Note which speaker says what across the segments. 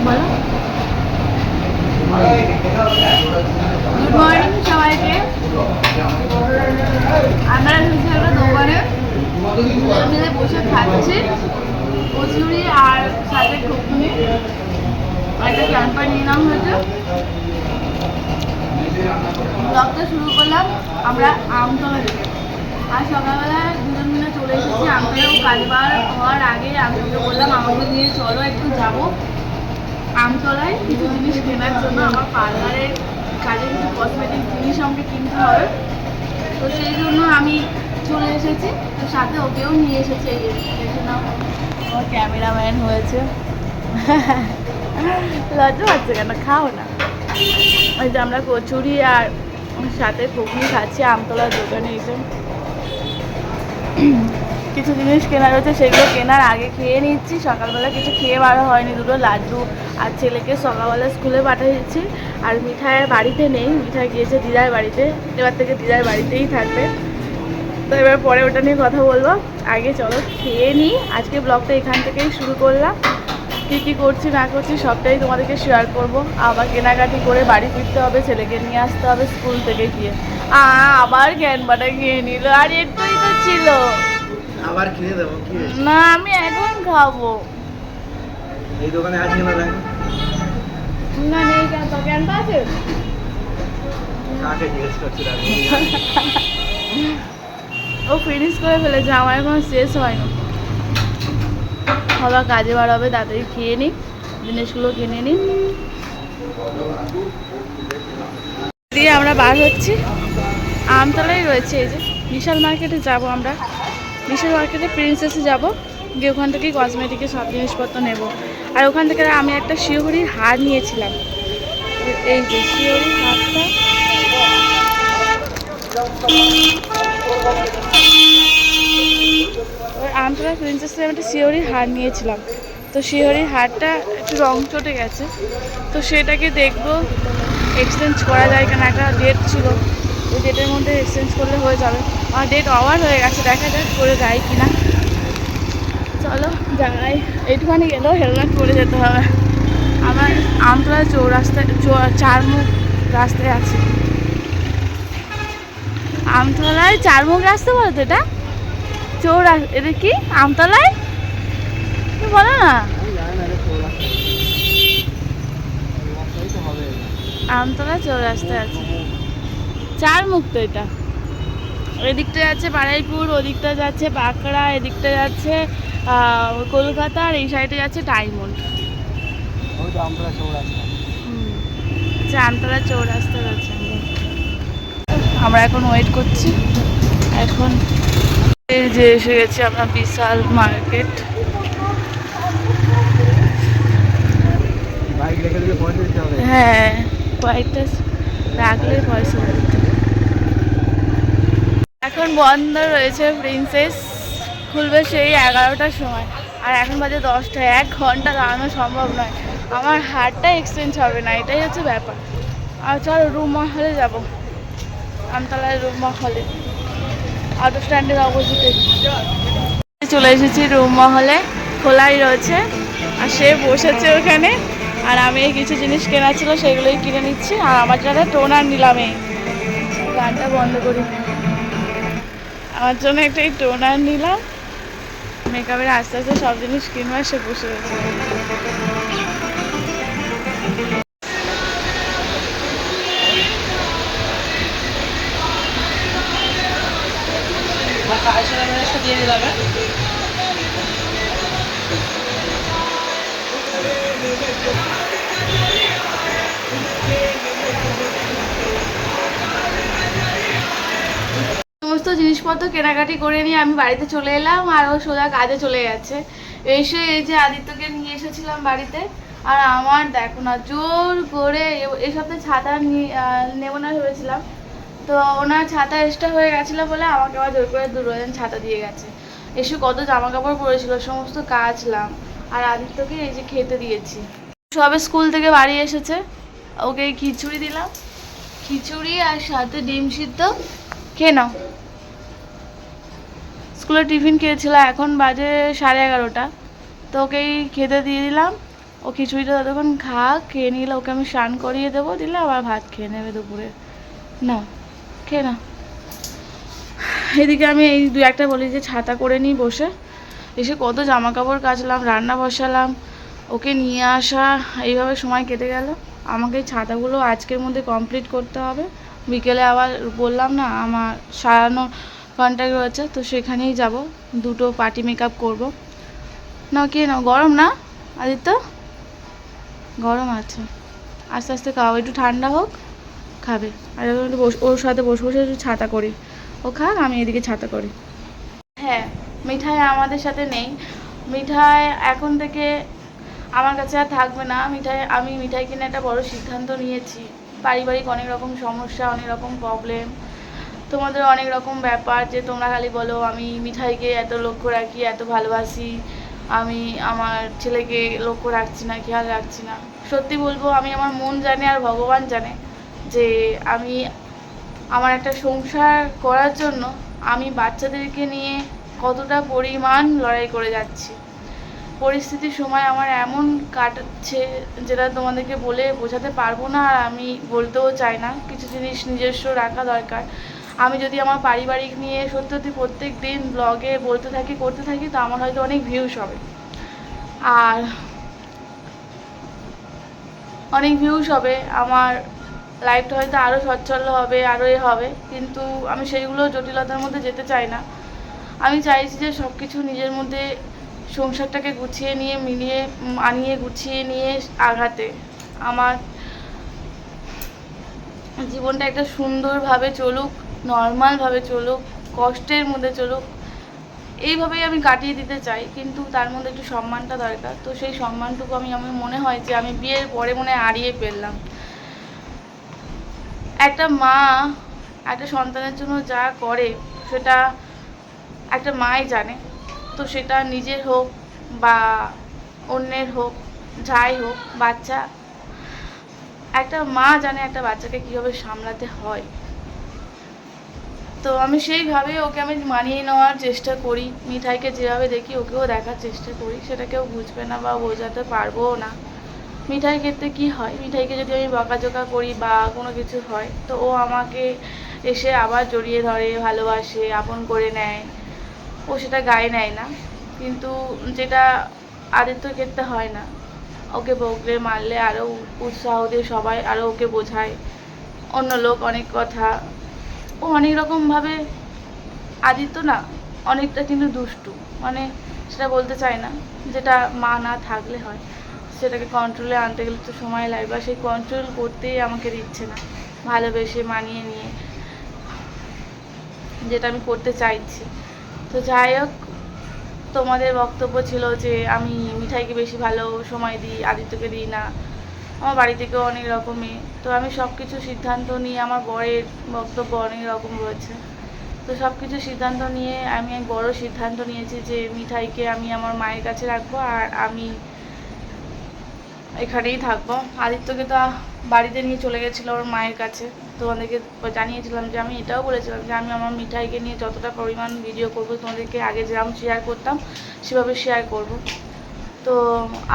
Speaker 1: বলো। Good morning সবাইকে। আমরা এসেছি একটা দোকানে, মিলে বসে খাচ্ছি কচুরি আর সাথে ঘুগনি, একটা ক্যাম্পার নিয়ে নেওয়া হয়েছে। ব্লগটা শুরু করলাম আমরা আমতলা থেকে। আর সকালবেলায় দুজন মিলে চলে এসেছি আমতলা। কাজ বার হওয়ার আগে আমি বললাম আমাকে নিয়ে চলো একটু যাবো আমতলায় কিছু জিনিস কেনার জন্য। আমার পার্লারের কাজে কিছু কসমেটিক জিনিস আমাকে কিনতে হবে, তো সেই জন্য আমি চলে এসেছি। তো সাথে ওকেও নিয়ে এসেছি। এই দেখে নাও আমার ক্যামেরাম্যান হয়েছে। লজ্জা পাচ্ছে কেন, খাও না। ওই যে আমরা কচুরি আর সাথে ঘুগনি খাচ্ছি আমতলার দোকানে এসে। কিছু জিনিস কেনার হচ্ছে, সেগুলো কেনার আগে খেয়ে নিচ্ছি। সকালবেলা কিছু খেয়ে বারো হয়নি, দুটো লাড্ডু আর ছেলেকে সকালবেলা স্কুলে পাঠিয়েছি। আর মিঠাইয়ের বাড়িতে নেই, মিঠাই গিয়েছে দিদার বাড়িতে, এবার থেকে দিদার বাড়িতেই থাকবে। তো এবার পরে ওটা নিয়ে কথা বলবো, আগে চলো খেয়ে নিই। আজকে ব্লগটা এখান থেকেই শুরু করলাম। কী কী করছি না করছি সবটাই তোমাদেরকে শেয়ার করবো। আবার কেনাকাটি করে বাড়ি ফিরতে হবে, ছেলেকে নিয়ে আসতে হবে স্কুল থেকে গিয়ে। আবার জ্ঞান বাটা খেয়ে নিল, আর একটুই তো ছিল।
Speaker 2: আবার কিনে দেবো কি
Speaker 1: না, আমি এখন খাবো।
Speaker 2: এই দোকানে আছে না দেখো
Speaker 1: না নেই, কেন তো জ্ঞানটা আছে।
Speaker 2: কাকে জিজ্ঞেস করছিল
Speaker 1: ও ফিনিশ করে ফেলেছে, আমার এখন শেষ হয়নি। সবার কাজে বার হবে, তাড়াতাড়ি খেয়ে নিই, জিনিসগুলো কিনে নিই। দিয়ে আমরা বার হচ্ছি, আমতলাই রয়েছে। এই যে বিশাল মার্কেটে যাব আমরা, বিশাল মার্কেটে প্রিন্সেসে যাব, গিয়ে ওখান থেকেই কসমেটিকের সব জিনিসপত্র নেব। আর ওখান থেকে আমি একটা শিউরির হার নিয়েছিলাম। এই যে শিউরির হারটা, আমতলা প্রিন্সেসে আমি একটা শিউরির হার নিয়েছিলাম। তো শিউরির হারটা একটু রং চটে গেছে, তো সেটাকে দেখবো এক্সচেঞ্জ করা যায় কেন। একটা ডেট ছিল, ওই ডেটের মধ্যে এক্সচেঞ্জ করলে হয়ে যাবে। আমার ডেট ওভার হয়ে গেছে, দেখা যাক করে যায় কিনা। চলো যাই, এইটুখানি গেলেও হেলমেট পরে যেতে হবে। আমার আমতলা চৌরাস্তায় চারমুখ রাস্তায় আছে। আমতলায় চারমুখ রাস্তা বলো তো, এটা এটা কি আমতলায় বলো না। আমতলা চৌরাস্তায় আছে চারমুখ, তো এটা এদিকটা যাচ্ছে বারুইপুর, ওদিকটা যাচ্ছে বাঁকড়া, এদিকটা যাচ্ছে কলকাতা, আর এই সাইডে যাচ্ছে ডায়মন্ড। আচ্ছা, আমতলা চৌরাস্তা আছে। আমরা এখন ওয়েট করছি। এখন এই যে এসে গেছি আমরা বিশাল মার্কেট। হ্যাঁ, কয়েকটা রাখলে পয়সা দিতে। এখন বন্ধ রয়েছে প্রিন্সেস, খুলবে সেই 11টার সময়, আর এখন বাজে 10টা। 1 ঘন্টা দাঁড়ানো সম্ভব নয়, আমার হারটা এক্সচেঞ্জ হবে না, এটাই হচ্ছে ব্যাপার। আর চলো রুম মহলে যাবো, আমতলায় রুম মহলে, অটো স্ট্যান্ডের অপোজিটে চলে এসেছি। রুম মহলে খোলাই রয়েছে, আর সে বসেছে ওখানে, আর আমি কিছু জিনিস কেনা ছিল সেগুলোই কিনে নিচ্ছি। আর আমার জন্য টোনার নিলাম, এই গানটা বন্ধ করি, আমার জন্য একটা টোনার নিলাম। মেকআপের আস্তে আস্তে সব জিনিস কিনবো, সে বসে রয়েছে। দিয়ে দিলাম। সমস্ত জিনিসপত্র কেনাকাটি করে নিয়ে আমি বাড়িতে চলে এলাম, আর ও সোজা কাজে চলে গেছে। এসে এই যে আদিত্যকে নিয়ে এসেছিলাম বাড়িতে, আর আমার দেখো না জোর করে এই সপ্তাহে ছাতা নেবো না ভেবেছিলাম, তো ওনার ছাতা এক্সট্রা হয়ে গেছিলো বলে আমাকে আবার জোর করে 2 ডজন ছাতা দিয়ে গেছে। এসে কত জামা কাপড় পরেছিল সমস্ত কাচলাম, আর আদিত্যকে এই যে খেতে দিয়েছি। সবে স্কুল থেকে বাড়ি এসেছে, ওকে খিচুড়ি দিলাম, খিচুড়ি আর সাথে ডিম সিদ্ধ খেয়ে নাও। স্কুলে টিফিন খেয়েছিল, এখন বাজে 11:30, তো ওকেই খেতে দিয়ে দিলাম। ও খিচুড়িটা ততক্ষণ খেয়ে নিলে ওকে আমি স্নান করিয়ে দেবো, দিলে আবার ভাত খেয়ে নেবে দুপুরে। না খেয়ে না। এদিকে আমি এই দু একটা বলি যে ছাতা করে নিই বসে, এসে কত জামা কাপড় কাচলাম, রান্না বসালাম, ওকে নিয়ে আসা, এইভাবে সময় কেটে গেল। আমাকে এই ছাতাগুলো আজকের মধ্যে কমপ্লিট করতে হবে। বিকেলে আবার বললাম না আমার সারানো কন্ট্যাক্ট রয়েছে, তো সেখানেই যাব, দুটো পার্টি মেকআপ করব। না কে না গরম না আদিত্য, গরম আছে, আস্তে আস্তে খাও, একটু ঠান্ডা হোক খাবে। আর এখন একটু ওর সাথে বসে বসে একটু ছাতা করি, ও খাক আমি এদিকে ছাতা করি। হ্যাঁ, মিঠাই আমাদের সাথে নেই। মিঠাই এখন থেকে আমার কাছে আর থাকবে না। আমি মিঠাই কিনে একটা বড় সিদ্ধান্ত নিয়েছি। পারিবারিক অনেক রকম সমস্যা, অনেক রকম প্রবলেম, তোমাদের অনেক রকম ব্যাপার, যে তোমরা খালি বলো আমি মিঠাইকে এত লক্ষ্য রাখি, এত ভালোবাসি, আমি আমার ছেলেকে লক্ষ্য রাখছি না, খেয়াল রাখছি না। সত্যি বলবো, আমি আমার মন জানে আর ভগবান জানে যে আমি আমার একটা সংসার করার জন্য আমি বাচ্চাদেরকে নিয়ে কতটা পরিমাণ লড়াই করে যাচ্ছি। পরিস্থিতির সময় আমার এমন কাটছে যেটা তোমাদেরকে বলে বোঝাতে পারবো না, আর আমি বলতেও চাই না। কিছু জিনিস নিজস্ব রাখা দরকার। আমি যদি আমার পারিবারিক নিয়ে সত্যি সত্যি প্রত্যেক দিন ব্লগে বলতে থাকি, করতে থাকি, তো আমার হয়তো অনেক ভিউজ হবে, আর অনেক ভিউজ হবে, আমার লাইফটা হয়তো আরও সচ্ছল হবে, আরও হবে, কিন্তু আমি সেইগুলো জটিলতার মধ্যে যেতে চাই না। আমি চাইছি যে সব কিছু নিজের মধ্যে সংসারটাকে গুছিয়ে নিয়ে আনিয়ে গুছিয়ে নিয়ে আগাতে। আমার জীবনটা একটা সুন্দরভাবে চলুক, নর্মালভাবে চলুক, কষ্টের মধ্যে চলুক, এইভাবেই আমি কাটিয়ে দিতে চাই। কিন্তু তার মধ্যে একটু সম্মানটা দরকার। তো সেই সম্মানটুকু আমার মনে হয় যে আমি বিয়ের পরে মনে হয় হারিয়ে ফেললাম। একটা মা একটা সন্তানের জন্য যা করে সেটা একটা মাই জানে। তো সেটা নিজের হোক বা অন্যের হোক, যাই হোক, বাচ্চা, একটা মা জানে একটা বাচ্চাকে কীভাবে সামলাতে হয়। তো আমি সেইভাবেই ওকে মানিয়ে নেওয়ার চেষ্টা করি। মিঠাইকে যেভাবে দেখি ওকেও দেখার চেষ্টা করি। সেটা কেউ বুঝবে না বা বোঝাতে পারবোও না। মিঠাইর ক্ষেত্রে কী হয়, মিঠাইকে যদি আমি বকাঝকা করি বা কোনো কিছু হয়, তো ও আমাকে এসে আবার জড়িয়ে ধরে, ভালোবাসে, আপন করে নেয়, ও সেটা গায়ে নেয় না। কিন্তু যেটা আদিত্যর ক্ষেত্রে হয় না, ওকে বকলে মারলে আরও উৎসাহ দিয়ে সবাই আরও ওকে বোঝায়, অন্য লোক অনেক কথা, ও অনেক রকমভাবে। আদিত্য না অনেকটা কিন্তু দুষ্টু, মানে সেটা বলতে চাই না, যেটা মা না থাকলে হয়, সেটাকে কন্ট্রোলে আনতে গেলে তো সময় লাগে, বা সেই কন্ট্রোল করতেই আমাকে দিচ্ছে না ভালোবেসে মানিয়ে নিয়ে, যেটা আমি করতে চাইছি। তো যাই হোক, তোমাদের বক্তব্য ছিল যে আমি মিঠাইকে বেশি ভালো সময় দিই, আদিত্যকে দিই না। আমার বাড়ি থেকেও অনেক রকমই, তো আমি সব কিছু সিদ্ধান্ত নিয়ে, আমার বরের বক্তব্য অনেক রকম রয়েছে, তো সব কিছু সিদ্ধান্ত নিয়ে আমি এক বড় সিদ্ধান্ত নিয়েছি যে মিঠাইকে আমি আমার মায়ের কাছে রাখবো, আর আমি এখানেই থাকবো। আদিত্যকে তো বাড়িতে নিয়ে চলে গেছিলো ওর মায়ের কাছে। তোমাদেরকে জানিয়েছিলাম যে আমি এটাও বলেছিলাম যে আমি আমার মিঠাইকে নিয়ে যতটা পরিমাণ ভিডিও করব, তোমাদেরকে আগে যেরকম শেয়ার করতাম সেভাবে শেয়ার করব। তো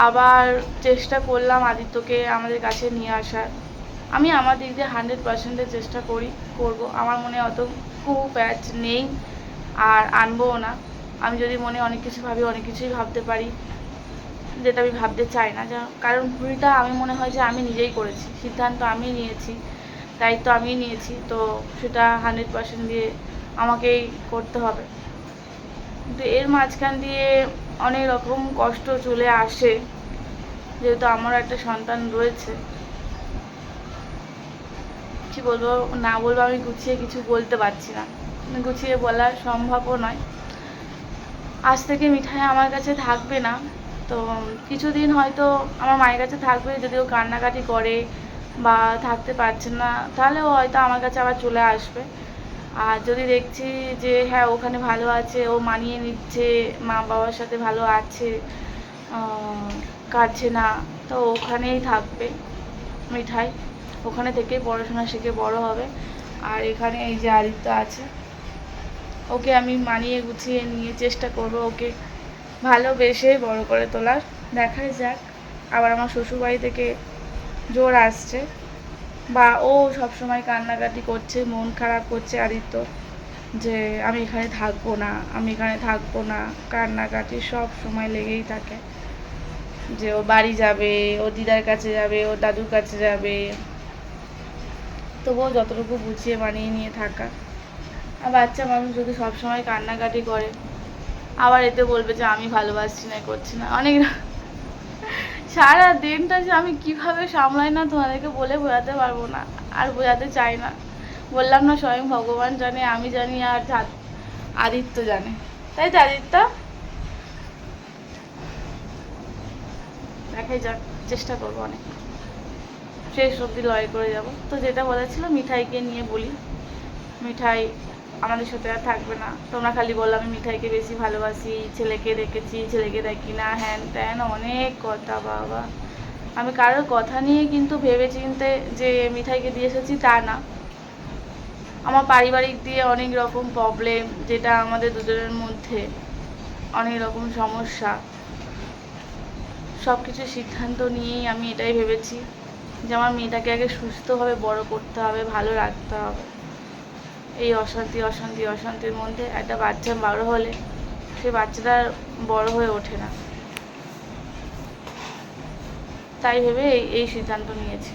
Speaker 1: আবার চেষ্টা করলাম আদিত্যকে আমাদের কাছে নিয়ে আসার। আমি আমার দিক দিয়ে 100% চেষ্টা করব। আমার মনে অত খুব প্যাচ নেই, আর আনবোও না। আমি যদি মনে অনেক কিছু ভাবি, অনেক কিছুই ভাবতে পারি, যেটা আমি ভাবতে চাই না। কারণ ভুলটা আমি মনে হয় যে আমি নিজেই করেছি, সিদ্ধান্ত আমি নিয়েছি, দায়িত্ব আমি নিয়েছি, তো সেটা 100% দিয়ে আমাকেই করতে হবে। কিন্তু এর মাঝখান দিয়ে অনেক রকম কষ্ট চলে আসে, যেহেতু আমারও একটা সন্তান রয়েছে। কী বলবো না বলবো, আমি গুছিয়ে কিছু বলতে পারছি না, গুছিয়ে বলা সম্ভবও নয়। আজ থেকে মিঠাই আমার কাছে থাকবে না, তো কিছুদিন হয়তো আমার মায়ের কাছে থাকবে। যদি ও কান্নাকাটি করে বা থাকতে পারছে না, তাহলে ও হয়তো আমার কাছে আবার চলে আসবে। আর যদি দেখছি যে হ্যাঁ ওখানে ভালো আছে, ও মানিয়ে নিচ্ছে, মা বাবার সাথে ভালো আছে, কাটছে না, তো ওখানেই থাকবে মিঠাই। ওখানে থেকে পড়াশোনা শিখে বড় হবে। আর এখানে এই যে আদিত্য আছে, ওকে আমি মানিয়ে গুছিয়ে নিয়ে চেষ্টা করব ওকে ভালোবেসে বড় করে তোলার। দেখা যাক আবার আমার শ্বশুরবাড়ি থেকে জোর আসছে, বা ও সবসময় কান্নাকাটি করছে, মন খারাপ করছে আদিত্য, যে আমি এখানে থাকবো না, আমি এখানে থাকবো না, কান্নাকাটি সব সময় লেগেই থাকে, যে ও বাড়ি যাবে, ও দিদার কাছে যাবে, ও দাদুর কাছে যাবে। তবুও যতটুকু বুঝিয়ে মানিয়ে নিয়ে থাকা। আর বাচ্চা মানুষ যদি সবসময় কান্নাকাটি করে, আবার এতে বলবে যে আমি ভালোবাসছি না, করছি না, অনেক সারা দিনটা যে আমি কিভাবে সামলাই না তোমাদেরকে বলে বোঝাতে পারবো না, আর বোঝাতে চাই না। বললাম না, স্বয়ং ভগবান জানে, আমি জানি, আর আদিত্য জানে। তাই তো আদিত্য? দেখাই যাক, চেষ্টা করবো অনেক, শেষ অবধি লড়াই করে যাব। তো যেটা বলেছিল, মিঠাইকে নিয়ে বলি, মিঠাই আমাদের সাথে আর থাকবে না। তোমরা খালি বললাম আমি মিঠাইকে বেশি ভালোবাসি, ছেলেকে দেখেছি, ছেলেকে দেখি না, হ্যান ত্যান অনেক কথা। বাবা, আমি কারোর কথা নিয়ে কিন্তু ভেবে চিনতে যে মিঠাইকে দিয়ে এসেছি তা না। আমার পারিবারিক দিয়ে অনেক রকম প্রবলেম, যেটা আমাদের দুজনের মধ্যে অনেক রকম সমস্যা, সব কিছু সিদ্ধান্ত নিয়েই আমি এটাই ভেবেছি যে আমার মেয়েটাকে আগে সুস্থভাবে বড় করতে হবে, ভালো রাখতে হবে। এই অশান্তির মধ্যে একটা বাচ্চা বড় হলে সে বাচ্চাটা বড় হয়ে ওঠে না। তাই ভেবে এই সিদ্ধান্ত নিয়েছি।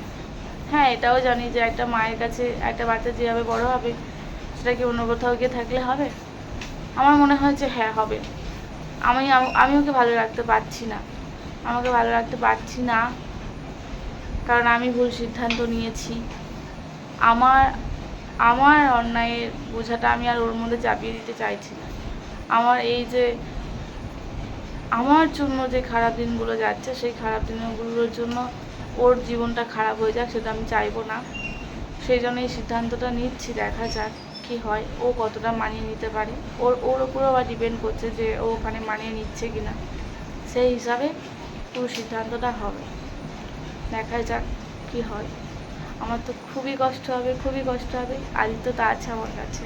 Speaker 1: হ্যাঁ, এটাও জানি যে একটা মায়ের কাছে একটা বাচ্চা যেভাবে বড় হবে, সেটা কি অন্য কোথাও গিয়ে থাকলে হবে? আমার মনে হয় যে হ্যাঁ, হবে। আমি ওকে ভালো রাখতে পারছি না, আমাকে ভালো রাখতে পারছি না, কারণ আমি ভুল সিদ্ধান্ত নিয়েছি। আমার আমার অন্যায়ের বোঝাটা আমি আর ওর মধ্যে চাপিয়ে দিতে চাইছি না। আমার এই যে আমার জন্য যে খারাপ দিনগুলো যাচ্ছে, সেই খারাপ দিনগুলোর জন্য ওর জীবনটা খারাপ হয়ে যাক, সেটা আমি চাইবো না। সেই জন্য এই সিদ্ধান্তটা নিচ্ছি, দেখা যাক কী হয়, ও কতটা মানিয়ে নিতে পারে। ওর উপরও আবার ডিপেন্ড করছে যে ও ওখানে মানিয়ে নিচ্ছে কি না, সেই হিসাবে পুরো সিদ্ধান্তটা হবে। দেখা যাক কী হয়। আমার তো খুবই কষ্ট হবে, খুবই কষ্ট হবে। আদিত্য তো আছে আমার কাছে।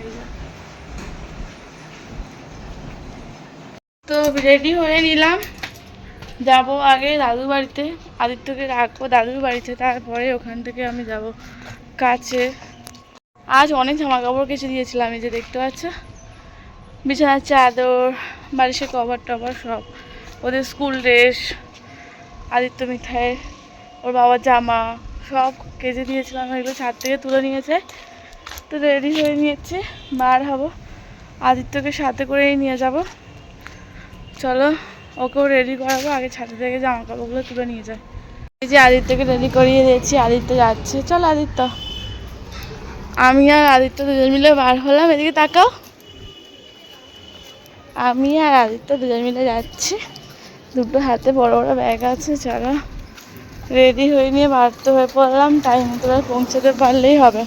Speaker 1: তো রেডি হয়ে নিলাম, যাব আগে দাদুর বাড়িতে, আদিত্যকে রাখবো দাদুর বাড়িতে, তারপরে ওখান থেকে আমি যাব কাছে। আজ অনেক জামা কাপড় কেচে দিয়েছিলাম, এই যে দেখতে পাচ্ছ, বিছানার চাদর, বালিশের কভার টভার সব, ওদের স্কুল ড্রেস, আদিত্য মিঠাইয়ের, ওর বাবার জামা সব কেচে দিয়েছিলাম, এগুলো ছাদ থেকে তুলে নিয়েছে। তো রেডি হয়ে নিয়েছে, বার হব, আদিত্যকে সাথে করেই নিয়ে যাব। চলো ওকেও রেডি করাবো, আগে ছাদে থেকে জামা কাপড়গুলো তুলে নিয়ে যায়। এই যে আদিত্যকে রেডি করিয়ে দিয়েছি, আদিত্য যাচ্ছে। চলো আদিত্য, আমি আর আদিত্য দুজন মিলে বার হলাম। এদিকে তাকাও, আমি আর আদিত্য দুজন মিলে যাচ্ছি, দুটো হাতে বড় বড় ব্যাগ আছে। চলো রেডি হয়ে নিয়ে বাড়তে হয়ে পড়লাম, টাইম মতো পৌঁছাতে পারলেই হবে।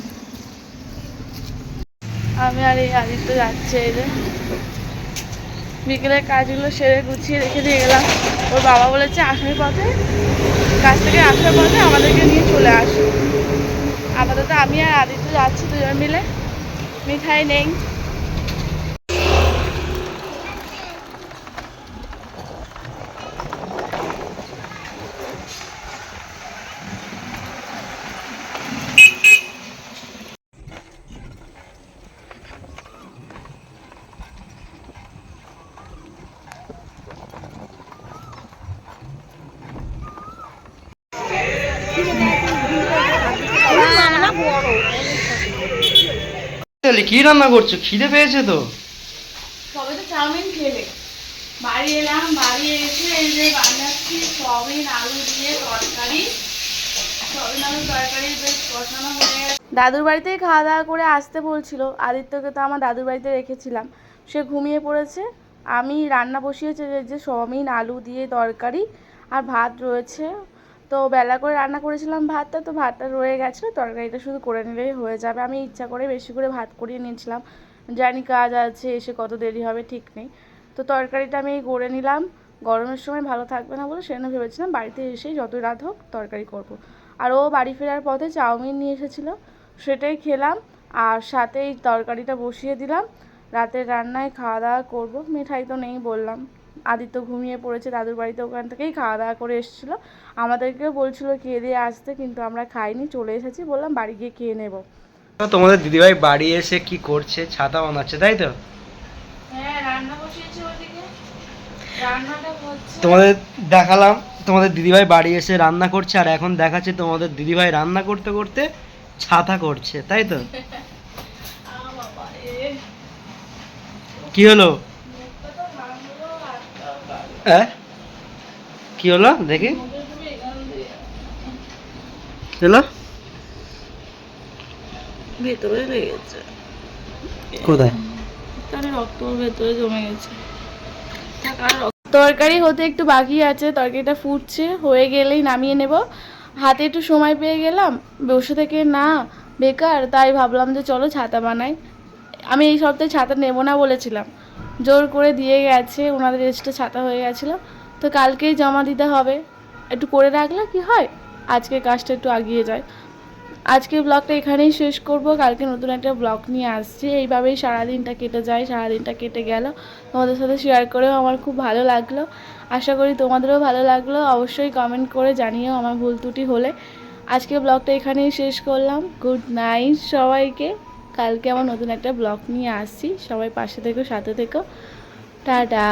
Speaker 1: আমি আর এই আদিত্য যাচ্ছে। এই যে বিকেলের কাজগুলো সেরে গুছিয়ে রেখে দিয়ে গেলাম। ওর বাবা বলেছে আসার পথে, কাজ থেকে আসার পথে আমাদেরকে নিয়ে চলে আসো। আপাতত আমি আর আদিত্য যাচ্ছি দুজন মিলে, মিঠাই নেই।
Speaker 2: কি রান্না করছো? খিদে পেয়েছে তো।
Speaker 1: সবে তো চাউমিন খেলে বাড়ি এলাম, বাড়ি এসে এই যে বানাচ্ছি সয়াবিন আলু দিয়ে তরকারি। সয়াবিন আলুর তরকারি বেশ কষানো হয়ে গেছে। দাদুর বাড়িতেই খাওয়া দাওয়া করে আসতে বলছিল। আদিত্যকে তো আমার দাদুর বাড়িতে রেখেছিলাম, সে ঘুমিয়ে পড়েছে। আমি রান্না বসিয়েছি যে সয়াবিন আলু দিয়ে তরকারি, আর ভাত রয়েছে। তো বেলা করে রান্না করেছিলাম ভাতটা, তো ভাতটা রয়ে গেছে, তরকারিটা শুধু করে নিলেই হয়ে যাবে। আমি ইচ্ছা করে বেশি করে ভাত করিয়ে নিয়েছিলাম, জানি কাজ আছে, এসে কত দেরি হবে ঠিক নেই। তো তরকারিটা আমি গড়ে নিলাম, গরমের সময় ভালো থাকবে না বলে সেজন্য ভেবেছিলাম বাড়িতে এসেই যতই রাত হোক তরকারি করব। আর ও বাড়ি ফেরার পথে চাউমিন নিয়ে এসেছিলো, সেটাই খেলাম, আর সাথে এই তরকারিটা বসিয়ে দিলাম। রাতের রান্নায় খাওয়া দাওয়া করবো। মিঠাই তো নেই বললাম, আদিত্য ঘুমিয়ে পড়েছে দাদুর বাড়িতে, ওখান থেকেই খাওয়া দাওয়া করে এসেছিলো। আমাদেরকেও বলছিল খেয়ে দিয়ে আসতে, কিন্তু আমরা খাইনি, চলে এসেছি, বললাম বাড়ি গিয়ে খেয়ে নেবো।
Speaker 2: তোমাদের দিদিভাই বাড়ি এসে কি করছে? ছাতা বানাচ্ছে, তাই তো?
Speaker 1: হ্যাঁ, রান্না বসিয়েছে ওদিকে, রান্নাটা হচ্ছে।
Speaker 2: তোমাদের দেখালাম তোমাদের দিদিভাই বাড়ি এসে রান্না করছে, আর এখন দেখাচ্ছে তোমাদের দিদিভাই রান্না করতে করতে ছাতা করছে, তাই তো? কি হলো? হ্যাঁ, কি হলো দেখি? হলো
Speaker 1: ভেতরে লেগেছে,
Speaker 2: কোথায়?
Speaker 1: তাহলে রক্ত ভেতরে জমে গেছে। তরকারি হতে একটু বাকি আছে, তরকারিটা ফুটছে, হয়ে গেলেই নামিয়ে নেব। হাতে একটু সময় পেয়ে গেলাম, বসে থেকে না বেকার, তাই ভাবলাম যে চলো ছাতা বানাই। আমি এই সপ্তাহে ছাতা নেব না বলেছিলাম, জোর করে দিয়ে গেছে, ওনাদের এক্সট্রা ছাতা হয়ে গেছিলো, তো কালকেই জমা দিতে হবে। একটু করে রাখলে কি হয়, আজকে কাজটা একটু এগিয়ে যায়। আজকে ব্লগটা এখানেই শেষ করব, কালকে নতুন একটা ব্লগ নিয়ে আসছি। এইভাবেই সারাদিনটা কেটে যায়, সারাদিনটা কেটে গেল, তোমাদের সাথে শেয়ার করেও আমার খুব ভালো লাগলো। আশা করি তোমাদেরও ভালো লাগলো। অবশ্যই কমেন্ট করে জানিও আমার ভুল ত্রুটি হলে। আজকে ব্লগটা এখানেই শেষ করলাম। গুড নাইট সবাইকে। কালকে আমার নতুন একটা ব্লগ নিয়ে আসছি, সবাই পাশে থেকো, সাথে থেকো। টাটা।